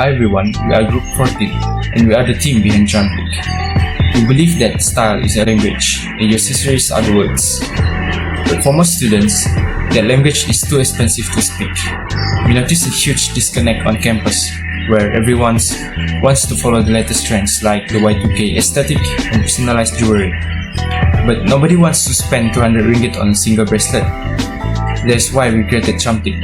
Hi everyone, we are Group 14 and we are the team behind Charmtique. We believe that style is a language and your accessories are the words. But for most students, that language is too expensive to speak. We notice a huge disconnect on campus where everyone wants to follow the latest trends like the Y2K aesthetic and personalized jewelry. But nobody wants to spend 200 ringgit on a single bracelet. That's why we created Charmtique.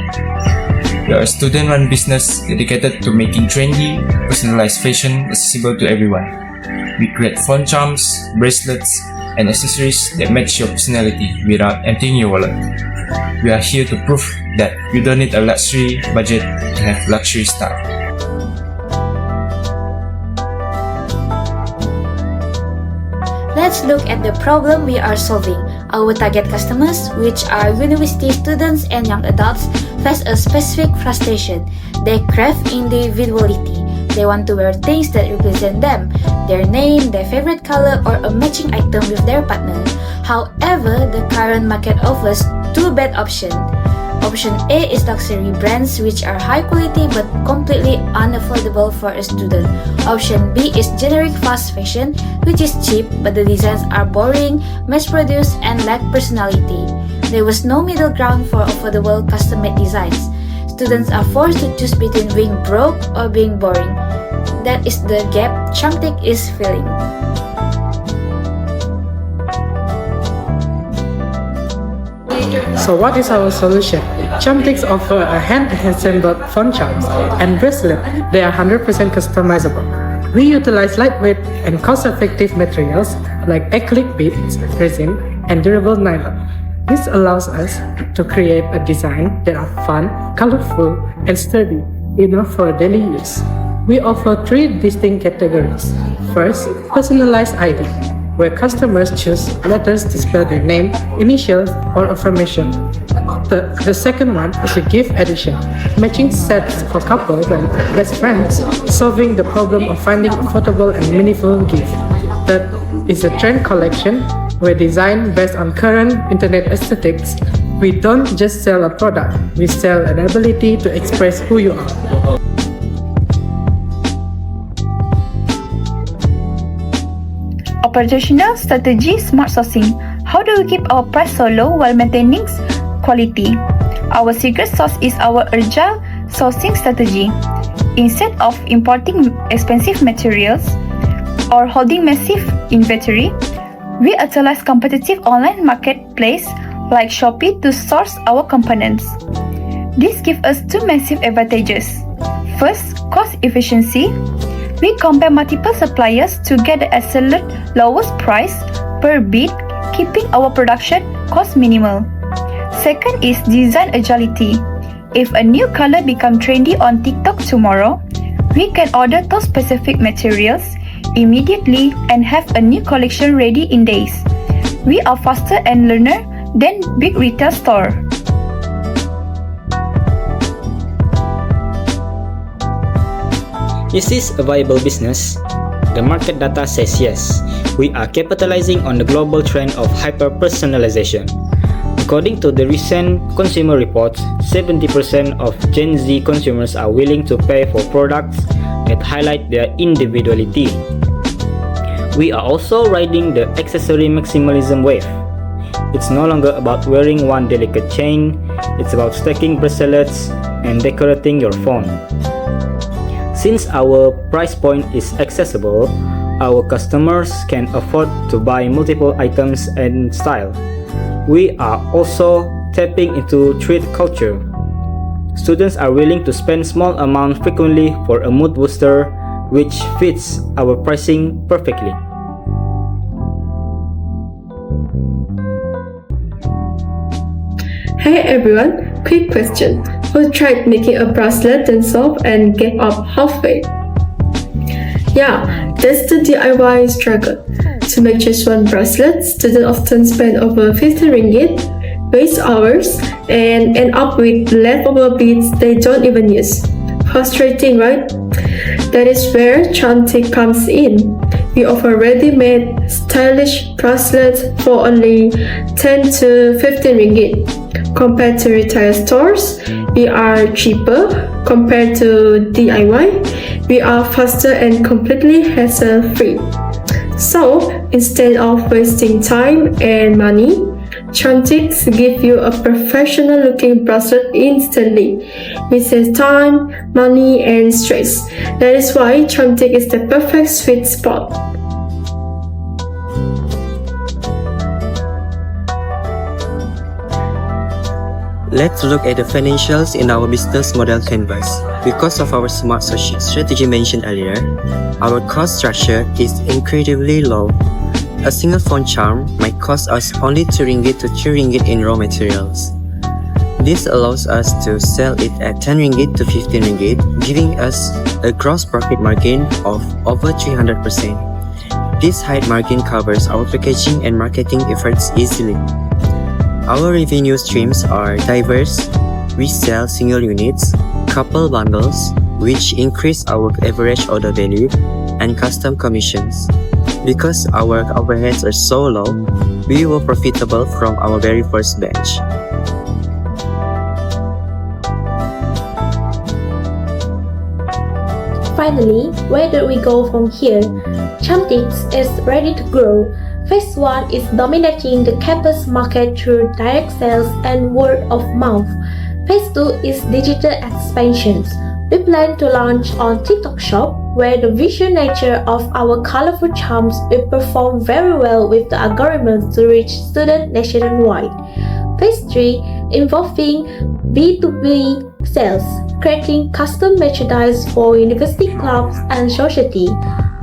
We are a student-run business dedicated to making trendy, personalized fashion accessible to everyone. We create phone charms, bracelets, and accessories that match your personality without emptying your wallet. We are here to prove that you don't need a luxury budget to have luxury style. Let's look at the problem we are solving. Our target customers, which are university students and young adults, face a specific frustration. They crave individuality. They want to wear things that represent them, their name, their favorite color, or a matching item with their partner. However, the current market offers two bad options. Option A is luxury brands which are high quality but completely unaffordable for a student. Option B is generic fast fashion which is cheap but the designs are boring, mass-produced, and lack personality. There was no middle ground for affordable custom-made designs. Students are forced to choose between being broke or being boring. That is the gap Charmtique is filling. So what is our solution? Charmtique offer a hand-assembled phone charms and bracelet. They are 100% customizable. We utilize lightweight and cost-effective materials like acrylic beads, resin, and durable nylon. This allows us to create a design that are fun, colorful, and sturdy, enough for daily use. We offer three distinct categories. First, personalized ID, where customers choose letters to spell their name, initials, or affirmation. The second one is a gift edition, matching sets for couples and best friends, solving the problem of finding affordable and meaningful gifts. Third is a trend collection, where design based on current internet aesthetics. We don't just sell a product, we sell an ability to express who you are. Operational strategy: smart sourcing. How do we keep our price so low while maintaining quality? Our secret sauce is our agile sourcing strategy. Instead of importing expensive materials or holding massive inventory, we utilize competitive online marketplace like Shopee to source our components. This gives us two massive advantages. First, cost efficiency. We compare multiple suppliers to get the absolute lowest price per bid, keeping our production cost minimal. Second is design agility. If a new color becomes trendy on TikTok tomorrow, we can order those specific materials immediately and have a new collection ready in days. We are faster and learner than big retail store. Is this a viable business? The market data says yes. We are capitalizing on the global trend of hyper-personalization. According to the recent consumer reports, 70% of Gen Z consumers are willing to pay for products that highlight their individuality. We are also riding the accessory maximalism wave. It's no longer about wearing one delicate chain, it's about stacking bracelets and decorating your phone. Since our price point is accessible, our customers can afford to buy multiple items and style. We are also tapping into treat culture. Students are willing to spend small amounts frequently for a mood booster, which fits our pricing perfectly. Hey everyone, quick question. Who tried making a bracelet themselves and gave up halfway? Yeah, that's the DIY struggle. To make just one bracelet, students often spend over 50 ringgit, waste hours, and end up with leftover beads they don't even use. Frustrating, right? That is where Charmtique comes in. We offer ready-made stylish bracelets for only 10 to 15 ringgit. Compared to retail stores, we are cheaper. Compared to DIY, we are faster and completely hassle-free. So, instead of wasting time and money, Charmtique give you a professional-looking bracelet instantly. We save time, money, and stress. That is why Charmtique is the perfect sweet spot. Let's look at the financials in our business model canvas. Because of our smart strategy mentioned earlier, our cost structure is incredibly low. A single phone charm might cost us only 2 ringgit to 3 ringgit in raw materials. This allows us to sell it at 10 ringgit to 15 ringgit, giving us a gross profit margin of over 300%. This high margin covers our packaging and marketing efforts easily. Our revenue streams are diverse. We sell single units, couple bundles, which increase our average order value, and custom commissions. Because our overheads are so low, we were profitable from our very first batch. Finally, where do we go from here? Charmtique is ready to grow. Phase 1 is dominating the campus market through direct sales and word of mouth. Phase 2 is digital expansion. We plan to launch on TikTok Shop, where the visual nature of our colorful charms will perform very well with the algorithms to reach students nationwide. Phase 3 involving B2B sales, creating custom merchandise for university clubs and society.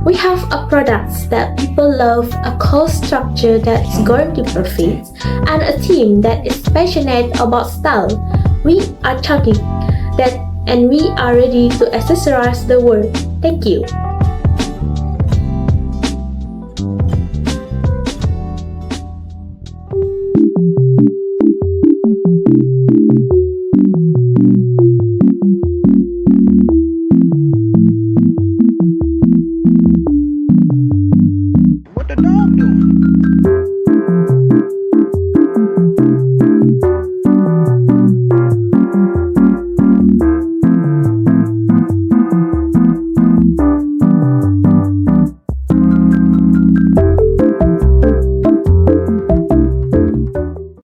We have a product that people love, a cost structure that is going to profit, and a team that is passionate about style. We are Charmtique and we are ready to accessorize the world. Thank you.